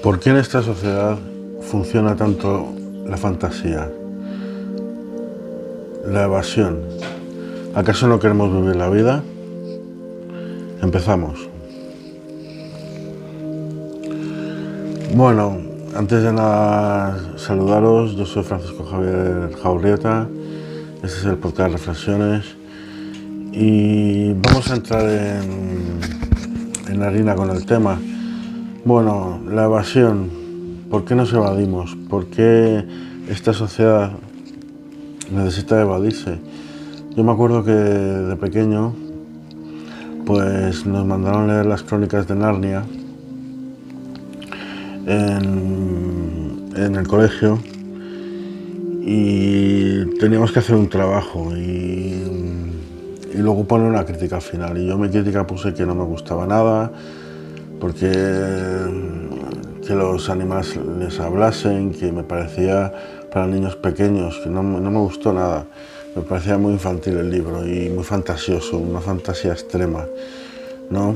¿Por qué en esta sociedad funciona tanto la fantasía, la evasión? ¿Acaso no queremos vivir la vida? Empezamos. Bueno, antes de nada saludaros, yo soy Francisco Javier Jaurrieta, este es el podcast Reflexiones y vamos a entrar en harina con el tema. Bueno, la evasión, ¿por qué nos evadimos? ¿Por qué esta sociedad necesita evadirse? Yo me acuerdo que de pequeño pues nos mandaron leer las crónicas de Narnia en el colegio y teníamos que hacer un trabajo y luego poner una crítica al final. Y yo en mi crítica puse que no me gustaba nada, porque que los animales les hablasen, que me parecía para niños pequeños, que no me gustó nada. Me parecía muy infantil el libro y muy fantasioso, una fantasía extrema, ¿no?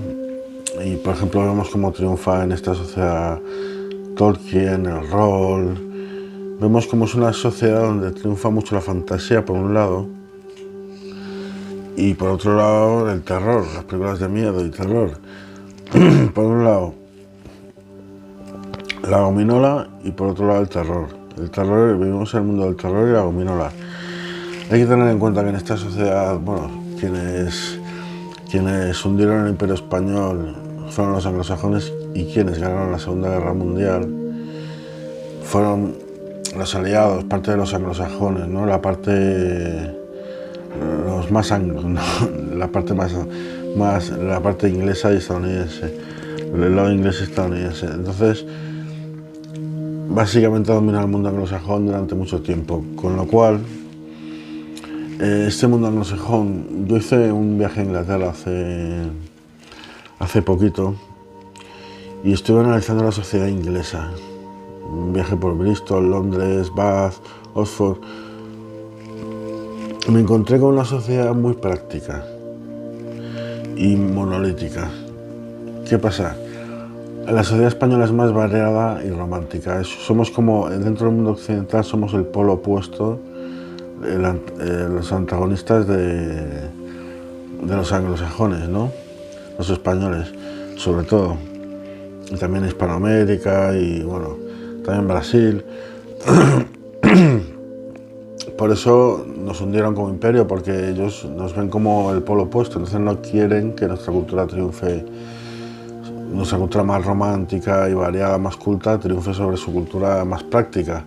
Y por ejemplo vemos cómo triunfa en esta sociedad Tolkien, el rol. Vemos cómo es una sociedad donde triunfa mucho la fantasía por un lado y por otro lado el terror, las películas de miedo y terror. Por un lado la gominola y por otro lado el terror. El terror, vivimos en el mundo del terror y la gominola. Hay que tener en cuenta que en esta sociedad, bueno, quienes hundieron el Imperio Español fueron los anglosajones y quienes ganaron la Segunda Guerra Mundial fueron los aliados, parte de los anglosajones, ¿no? La parte la parte inglesa y estadounidense, el lado inglés y estadounidense. Entonces, básicamente dominó el mundo anglosajón durante mucho tiempo, con lo cual este mundo anglosajón, yo hice un viaje a Inglaterra hace poquito y estuve analizando la sociedad inglesa, un viaje por Bristol, Londres, Bath, Oxford. Me encontré con una sociedad muy práctica y monolítica. ¿Qué pasa? La sociedad española es más variada y romántica. Somos como, dentro del mundo occidental, somos el polo opuesto, los antagonistas de los anglosajones, ¿no? Los españoles, sobre todo. Y también Hispanoamérica y, bueno, también Brasil. Por eso nos hundieron como imperio, porque ellos nos ven como el polo opuesto, entonces no quieren que nuestra cultura triunfe, nuestra cultura más romántica y variada, más culta, triunfe sobre su cultura más práctica.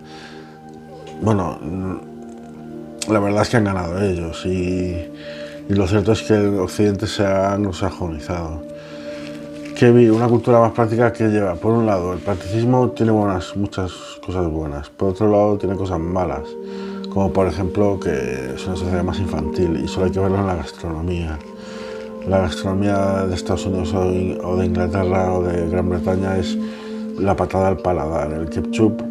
Bueno, la verdad es que han ganado ellos y lo cierto es que el occidente se ha anglosajonizado. ¿Qué vi? Una cultura más práctica que lleva, por un lado, el practicismo tiene muchas cosas buenas, por otro lado tiene cosas malas, como por ejemplo que es una sociedad más infantil y solo hay que verlo en la gastronomía. La gastronomía de Estados Unidos o de Inglaterra o de Gran Bretaña es la patada al paladar. El ketchup,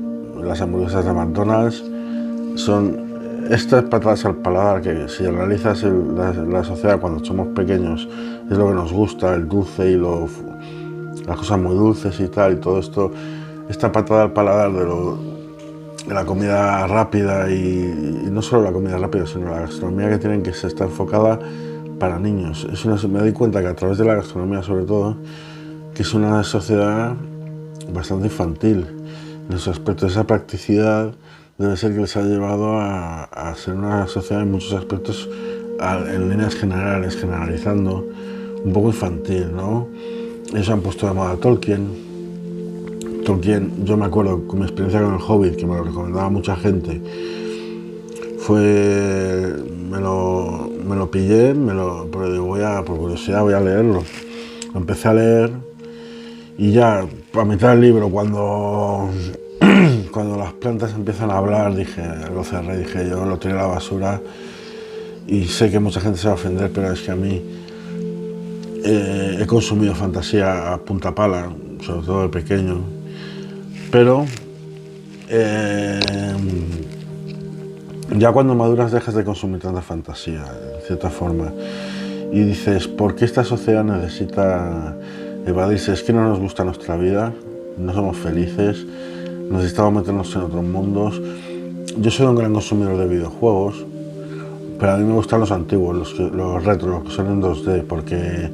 las hamburguesas de McDonald's son estas patadas al paladar que si analizas la sociedad cuando somos pequeños es lo que nos gusta, el dulce y las cosas muy dulces y tal, y todo esto, esta patada al paladar de la comida rápida y no solo la comida rápida, sino la gastronomía que tienen, que se está enfocada para niños. Me doy cuenta que a través de la gastronomía, sobre todo, que es una sociedad bastante infantil. En esos aspectos, esa practicidad debe ser que les ha llevado a ser una sociedad en muchos aspectos, en líneas generales, generalizando, un poco infantil, ¿no? Ellos han puesto de moda Tolkien, yo me acuerdo con mi experiencia con el Hobbit, que me lo recomendaba mucha gente, me lo pillé, pero digo, por curiosidad voy a leerlo. Lo empecé a leer y ya a mitad del libro, cuando las plantas empiezan a hablar, lo cerré, dije yo lo tiré a la basura y sé que mucha gente se va a ofender, pero es que a mí he consumido fantasía a punta pala, sobre todo de pequeño, pero ya cuando maduras dejas de consumir tanta fantasía, en cierta forma, y dices, ¿por qué esta sociedad necesita evadirse? ¿Es que no nos gusta nuestra vida? no somos felices, necesitamos meternos en otros mundos. Yo soy un gran consumidor de videojuegos, pero a mí me gustan los antiguos, los retros, los que son en 2D, porque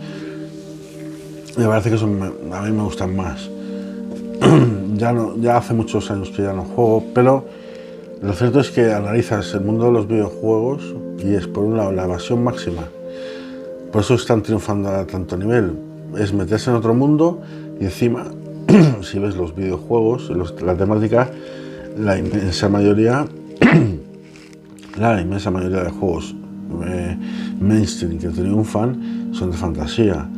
me parece que a mí me gustan más. Ya hace muchos años que ya no juego, pero lo cierto es que analizas el mundo de los videojuegos y es, por un lado, la evasión máxima. Por eso están triunfando a tanto nivel. Es meterse en otro mundo y encima, si ves los videojuegos, la temática, la inmensa mayoría de juegos mainstream que triunfan son de fantasía.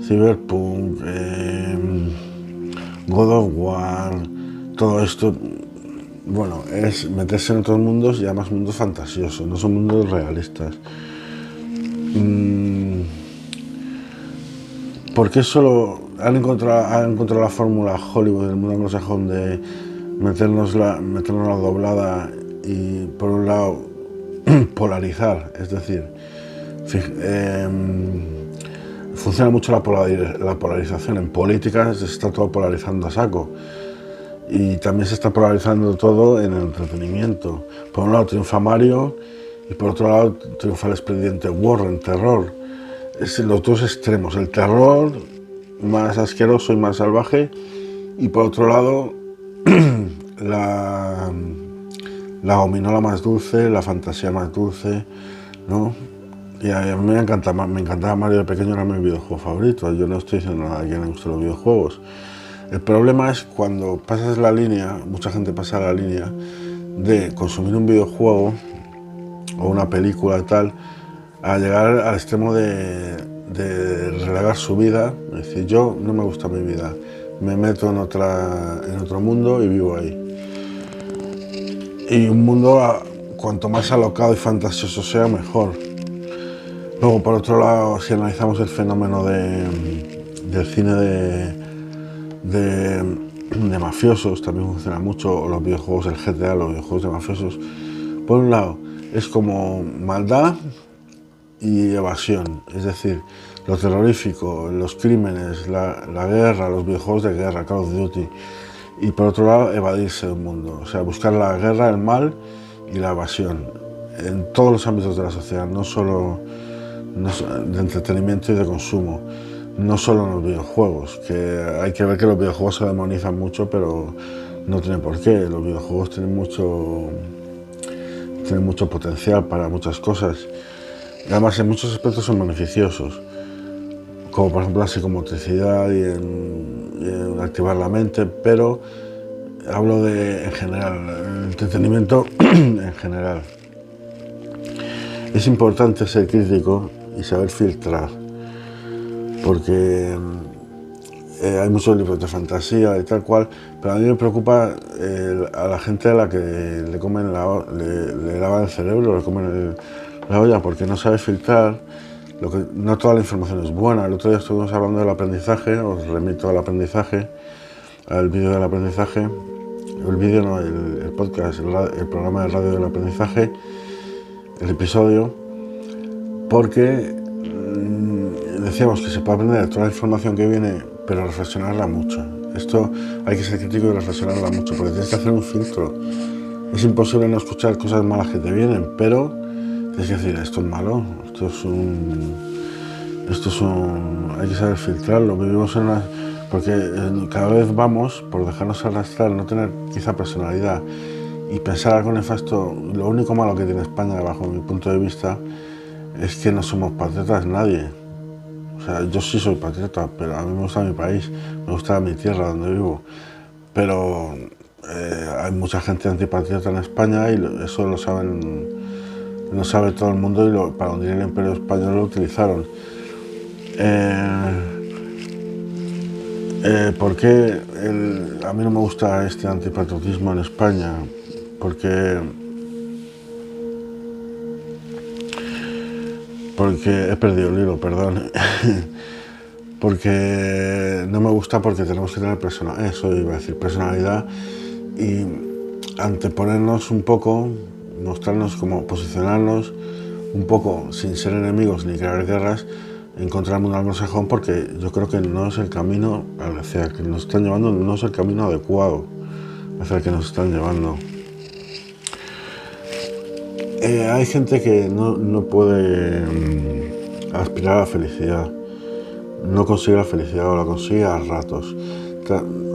Cyberpunk, God of War, todo esto, bueno, es meterse en otros mundos y además mundos fantasiosos, no son mundos realistas. ¿Por qué solo han encontrado la fórmula Hollywood del mundo anglosajón de meternos la doblada y, por un lado, polarizar? Es decir, funciona mucho la polarización. En política se está todo polarizando a saco. Y también se está polarizando todo en el entretenimiento. Por un lado triunfa Mario y por otro lado triunfa el expediente Warren, terror. Es los dos extremos, el terror más asqueroso y más salvaje, y por otro lado la gominola más dulce, la fantasía más dulce, ¿no? Y a mí me encantaba Mario de pequeño, era mi videojuego favorito. Yo no estoy diciendo nada a quien le gustan los videojuegos. El problema es cuando pasas la línea, mucha gente pasa la línea de consumir un videojuego o una película y tal, a llegar al extremo de relegar su vida, es decir, yo no me gusta mi vida, me meto en otro mundo y vivo ahí. Y un mundo, cuanto más alocado y fantasioso sea, mejor. Luego, por otro lado, si analizamos el fenómeno del cine de mafiosos, también funciona mucho, o los videojuegos, el GTA, los videojuegos de mafiosos. Por un lado, es como maldad y evasión, es decir, lo terrorífico, los crímenes, la guerra, los videojuegos de guerra, Call of Duty. Y por otro lado, evadirse del mundo, o sea, buscar la guerra, el mal y la evasión, en todos los ámbitos de la sociedad, no solo de entretenimiento y de consumo, no solo en los videojuegos, que hay que ver que los videojuegos se demonizan mucho, pero no tiene por qué. Los videojuegos tienen mucho potencial para muchas cosas. Y además, en muchos aspectos son beneficiosos, como por ejemplo la psicomotricidad y en activar la mente, pero hablo en general, el entretenimiento en general. Es importante ser crítico y saber filtrar, porque hay muchos libros de fantasía y tal cual, pero a mí me preocupa a la gente a la que le lavan el cerebro, le comen la olla, porque no sabe filtrar. No toda la información es buena. El otro día estuvimos hablando del aprendizaje, os remito al aprendizaje, al vídeo del aprendizaje, el podcast, el programa de radio del aprendizaje, el episodio, porque decíamos que se puede aprender toda la información que viene, pero reflexionarla mucho. Esto hay que ser crítico y reflexionarla mucho, porque tienes que hacer un filtro. Es imposible no escuchar cosas malas que te vienen, pero tienes que decir, esto es malo, hay que saber filtrarlo. Vivimos porque cada vez vamos, por dejarnos arrastrar, no tener quizá personalidad y pensar algo nefasto. Lo único malo que tiene España, bajo mi punto de vista, es que no somos patriotas nadie. O sea, yo sí soy patriota, pero a mí me gusta mi país, me gusta mi tierra donde vivo. Pero hay mucha gente antipatriota en España y eso lo sabe todo el mundo, y para hundir el imperio español lo utilizaron. ¿Por qué a mí no me gusta este antipatriotismo en España? Porque he perdido el hilo, perdón. Porque no me gusta, porque tenemos que tener personalidad y anteponernos un poco, mostrarnos, como posicionarnos un poco sin ser enemigos ni crear guerras contra el mundo anglosajón, porque yo creo que no es el camino hacia el que nos están llevando, no es el camino adecuado hacia el que nos están llevando. Hay gente que no puede aspirar a la felicidad, no consigue la felicidad o la consigue a ratos.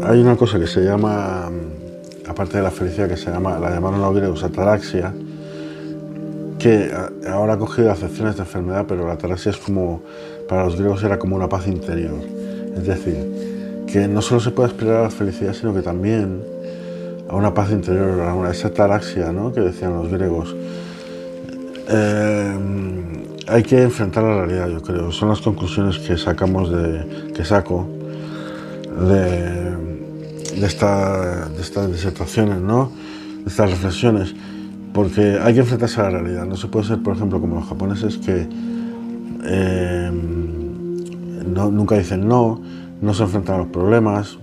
Hay una cosa que se llama, aparte de la felicidad, que la llamaron los griegos ataraxia, que ahora ha cogido acepciones de enfermedad, pero la ataraxia es como, para los griegos era como una paz interior. Es decir, que no solo se puede aspirar a la felicidad, sino que también a una paz interior, a esa ataraxia, ¿no?, que decían los griegos. Hay que enfrentar la realidad, yo creo. Son las conclusiones que saco de estas disertaciones, ¿no?, de estas reflexiones, porque hay que enfrentarse a la realidad. No se puede ser, por ejemplo, como los japoneses, que nunca dicen no se enfrentan a los problemas,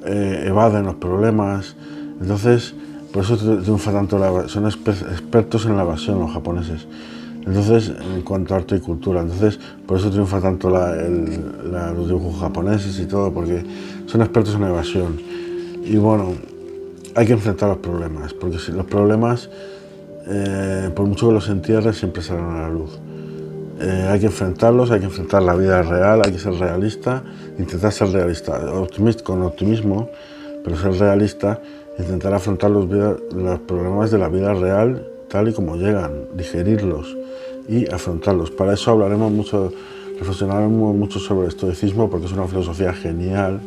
evaden los problemas. Entonces, por eso triunfa tanto son expertos en la evasión los japoneses. Entonces, en cuanto a arte y cultura, entonces por eso triunfa tanto los dibujos japoneses y todo, porque son expertos en la evasión. Y bueno, hay que enfrentar los problemas, porque si los problemas, por mucho que los entierres, siempre salen a la luz. Hay que enfrentarlos, hay que enfrentar la vida real, hay que ser realista, intentar ser realista, con optimismo, pero ser realista, intentar afrontar los problemas de la vida real tal y como llegan, digerirlos y afrontarlos. Para eso reflexionaremos mucho sobre el estoicismo, porque es una filosofía genial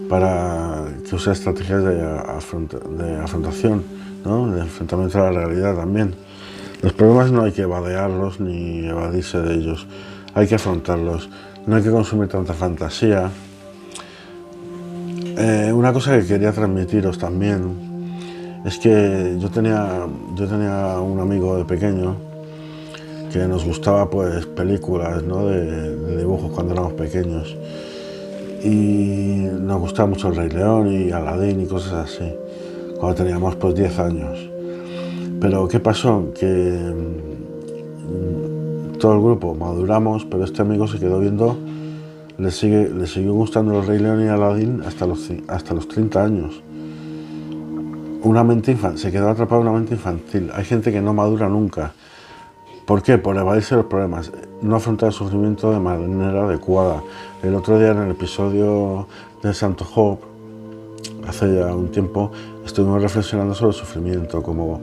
para que use estrategias de afrontación, ¿no?, de enfrentamiento a la realidad también. Los problemas no hay que evadearlos ni evadirse de ellos, hay que afrontarlos, no hay que consumir tanta fantasía. Una cosa que quería transmitiros también es que yo tenía un amigo de pequeño que nos gustaba, pues, películas, ¿no?, de dibujos cuando éramos pequeños, y nos gustaba mucho El Rey León y Aladín y cosas así, cuando teníamos, pues, 10 años. Pero ¿qué pasó? Que todo el grupo maduramos, pero este amigo se quedó viendo, le siguió gustando El Rey León y Aladín hasta los 30 años. Se quedó atrapado en una mente infantil. Hay gente que no madura nunca. ¿Por qué? Por evadirse los problemas, no afrontar el sufrimiento de manera adecuada. El otro día, en el episodio de Santo Job, hace ya un tiempo, estuvimos reflexionando sobre el sufrimiento, como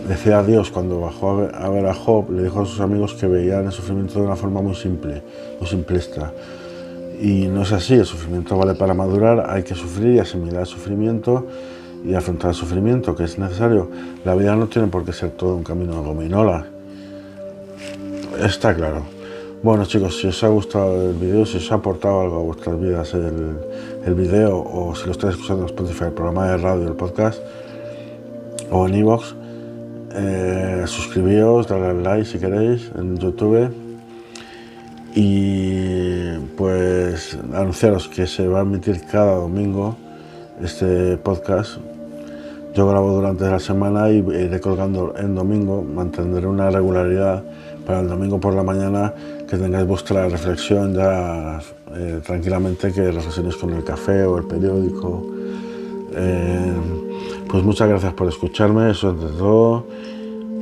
decía Dios cuando bajó a ver a Job, le dijo a sus amigos que veían el sufrimiento de una forma muy simple, muy simplista. Y no es así, el sufrimiento vale para madurar, hay que sufrir y asimilar el sufrimiento y afrontar el sufrimiento, que es necesario. La vida no tiene por qué ser todo un camino de gominola. Está claro. Bueno, chicos, si os ha gustado el vídeo, si os ha aportado algo a vuestras vidas el vídeo, o si lo estáis escuchando en Spotify, el programa de radio, el podcast, o en iVoox, suscribíos, dadle al like si queréis en YouTube, y pues anunciaros que se va a emitir cada domingo este podcast. Yo grabo durante la semana y iré colgando en domingo, mantendré una regularidad para el domingo por la mañana, que tengáis vuestra reflexión ya tranquilamente, que reflexionéis con el café o el periódico. Pues muchas gracias por escucharme, eso es todo.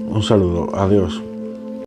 Un saludo, adiós.